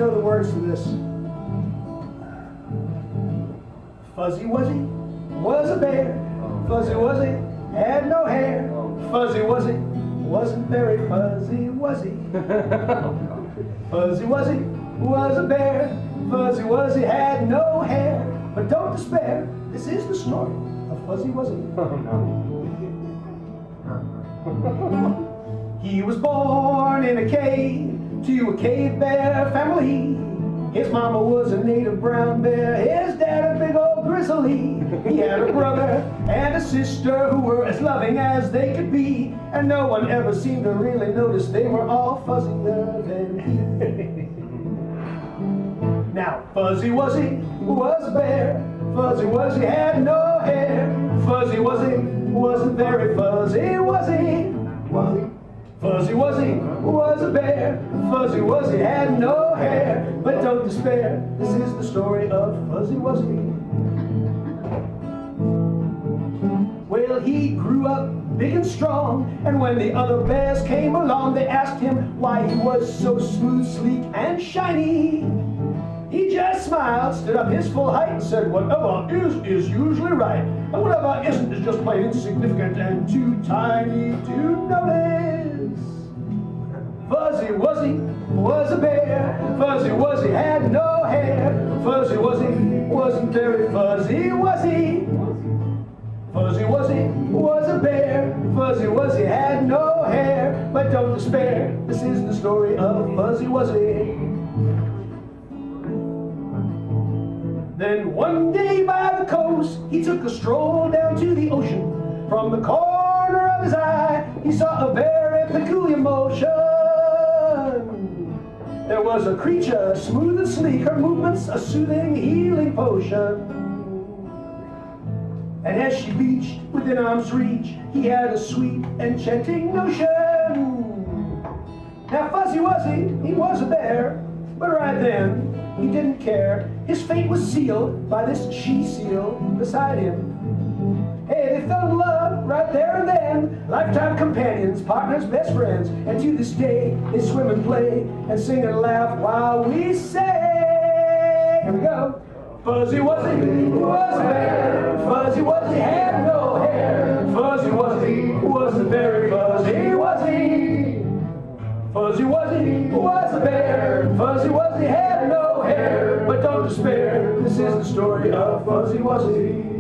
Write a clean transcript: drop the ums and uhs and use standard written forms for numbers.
know the words to this. Fuzzy Wuzzy was a bear. Fuzzy Wuzzy had no hair. Fuzzy Wuzzy wasn't very fuzzy, was he? Fuzzy Wuzzy was a bear. Fuzzy Wuzzy had no hair. But don't despair, this is the story of Fuzzy Wuzzy. He was born in a cave to a cave bear family. His mama was a native brown bear, his dad a big old grizzly. He had a brother and a sister who were as loving as they could be, and no one ever seemed to really notice they were all fuzzier than he. Now, Fuzzy Wuzzy was a bear. Fuzzy Wuzzy had no hair. Fuzzy Wuzzy wasn't very fuzzy, was he? Fuzzy Wuzzy was a bear. Fuzzy Wuzzy had no hair. But don't despair, this is the story of Fuzzy Wuzzy. Well, he grew up big and strong, and when the other bears came along, they asked him why he was so smooth, sleek, and shiny. He just smiled, stood up his full height, and said, whatever is usually right, and whatever isn't is just plain insignificant and too tiny to notice. Fuzzy Wuzzy was a bear. Fuzzy Wuzzy had no hair. Fuzzy Wuzzy wasn't very fuzzy, was he? Fuzzy Wuzzy was a bear. Fuzzy Wuzzy had no hair. But don't despair, this is the story of Fuzzy Wuzzy. Then one day by the coast, he took a stroll down to the ocean. From the corner of his eye, he saw a very peculiar motion. There was a creature, smooth and sleek, her movements a soothing, healing potion. And as she beached within arm's reach, he had a sweet, enchanting notion. Now Fuzzy Wuzzy, he was a bear, but right then, he didn't care. His fate was sealed by this she-seal beside him. Hey, they fell in love right there and then. Lifetime companions, partners, best friends. And to this day, they swim and play and sing and laugh while we say. Here we go. Fuzzy Wuzzy was a bear. Fuzzy Wuzzy had no hair. Fuzzy Wuzzy wasn't very fuzzy, was he? Fuzzy Wuzzy was a bear. Fuzzy Wuzzy had no hair. But don't despair, this is the story of Fuzzy Wuzzy.